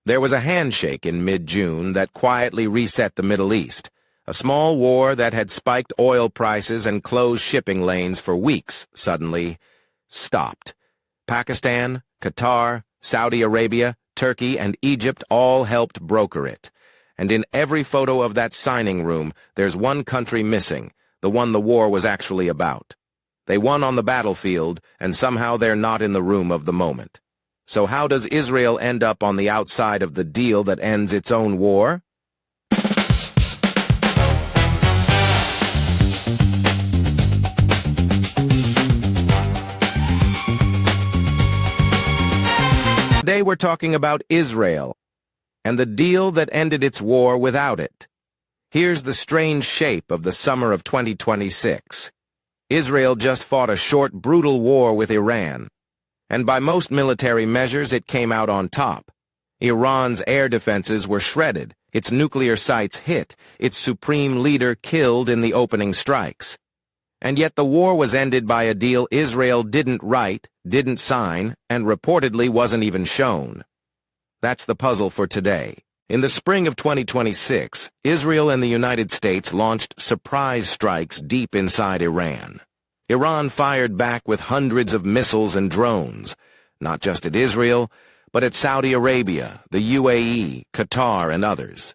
There was a handshake in mid-June that quietly reset the Middle East, a small war that had spiked oil prices and closed shipping lanes for weeks suddenly stopped. Pakistan, Qatar, Saudi Arabia, Turkey, and Egypt all helped broker it. And in every photo of that signing room, there's one country missing, the one the war was actually about. They won on the battlefield, and somehow they're not in the room of the moment. So how does Israel end up on the outside of the deal that ends its own war? Today we're talking about Israel, and the deal that ended its war without it. Here's the strange shape of the summer of 2026. Israel just fought a short, brutal war with Iran, and by most military measures it came out on top. Iran's air defenses were shredded, its nuclear sites hit, its supreme leader killed in the opening strikes. And yet the war was ended by a deal Israel didn't write, didn't sign, and reportedly wasn't even shown. That's the puzzle for today. In the spring of 2026, Israel and the United States launched surprise strikes deep inside Iran. Iran fired back with hundreds of missiles and drones, not just at Israel, but at Saudi Arabia, the UAE, Qatar, and others.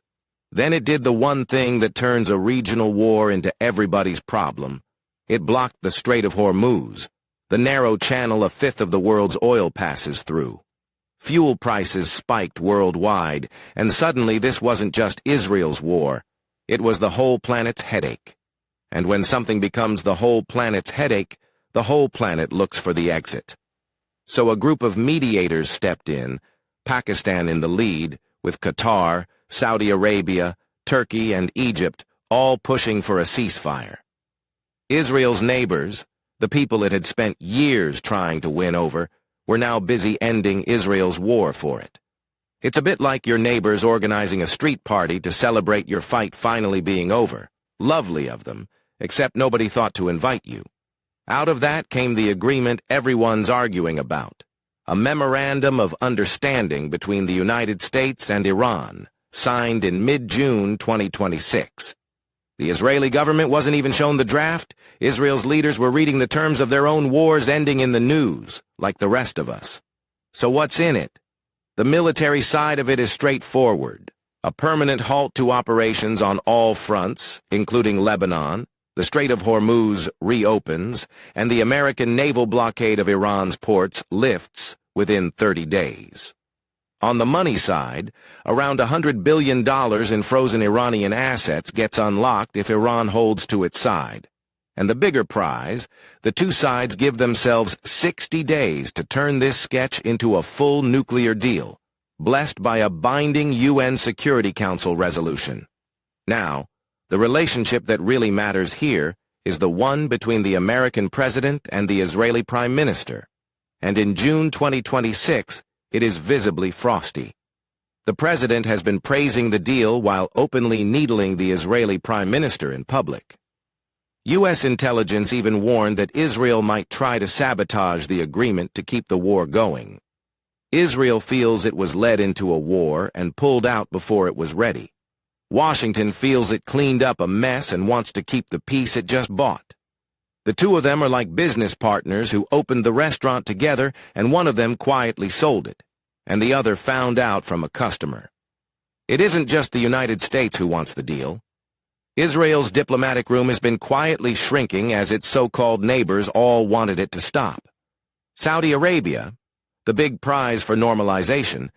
Then it did the one thing that turns a regional war into everybody's problem. It blocked the Strait of Hormuz, the narrow channel a fifth of the world's oil passes through. Fuel prices spiked worldwide, and suddenly this wasn't just Israel's war. It was the whole planet's headache. And when something becomes the whole planet's headache, the whole planet looks for the exit. So a group of mediators stepped in, Pakistan in the lead, with Qatar, Saudi Arabia, Turkey, and Egypt all pushing for a ceasefire. Israel's neighbors, the people it had spent years trying to win over, were now busy ending Israel's war for it. It's a bit like your neighbors organizing a street party to celebrate your fight finally being over. Lovely of them, except nobody thought to invite you. Out of that came the agreement everyone's arguing about, a memorandum of understanding between the United States and Iran, signed in mid-June 2026. The Israeli government wasn't even shown the draft. Israel's leaders were reading the terms of their own wars ending in the news, like the rest of us. So what's in it? The military side of it is straightforward. A permanent halt to operations on all fronts, including Lebanon. The Strait of Hormuz reopens, and the American naval blockade of Iran's ports lifts within 30 days. On the money side, around $100 billion in frozen Iranian assets gets unlocked if Iran holds to its side. And the bigger prize, the two sides give themselves 60 days to turn this sketch into a full nuclear deal, blessed by a binding UN Security Council resolution. Now, the relationship that really matters here is the one between the American president and the Israeli prime minister. And in June 2026, it is visibly frosty. The president has been praising the deal while openly needling the Israeli prime minister in public. U.S. intelligence even warned that Israel might try to sabotage the agreement to keep the war going. Israel feels it was led into a war and pulled out before it was ready. Washington feels it cleaned up a mess and wants to keep the peace it just bought. The two of them are like business partners who opened the restaurant together, and one of them quietly sold it, and the other found out from a customer. It isn't just the United States who wants the deal. Israel's diplomatic room has been quietly shrinking as its so-called neighbors all wanted it to stop. Saudi Arabia, the big prize for normalization,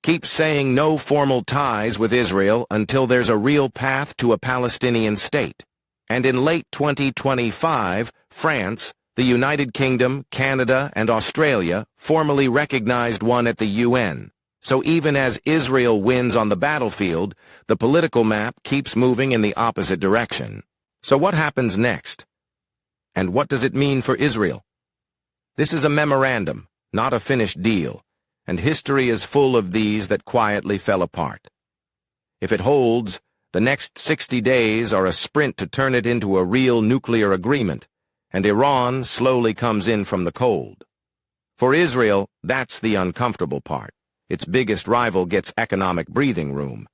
keeps saying no formal ties with Israel until there's a real path to a Palestinian state. And in late 2025, France, the United Kingdom, Canada, and Australia formally recognized one at the UN. So even as Israel wins on the battlefield, the political map keeps moving in the opposite direction. So what happens next? And what does it mean for Israel? This is a memorandum, not a finished deal, and history is full of these that quietly fell apart. If it holds, the next 60 days are a sprint to turn it into a real nuclear agreement, and Iran slowly comes in from the cold. For Israel, that's the uncomfortable part. Its biggest rival gets economic breathing room,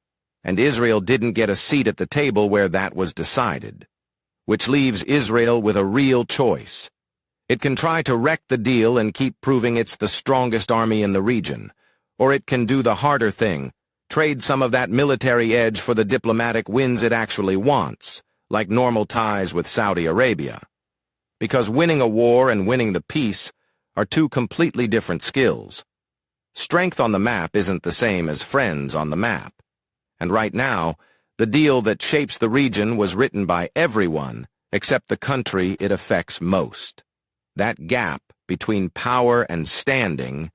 and Israel didn't get a seat at the table where that was decided, which leaves Israel with a real choice. It can try to wreck the deal and keep proving it's the strongest army in the region, or it can do the harder thing, trade some of that military edge for the diplomatic wins it actually wants, like normal ties with Saudi Arabia. Because winning a war and winning the peace are two completely different skills. Strength on the map isn't the same as friends on the map. And right now, the deal that shapes the region was written by everyone except the country it affects most. That gap between power and standing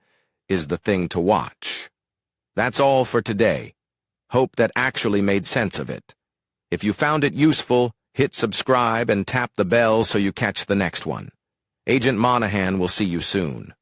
is the thing to watch. That's all for today. Hope that actually made sense of it. If you found it useful, hit subscribe and tap the bell so you catch the next one. Agent Monahan will see you soon.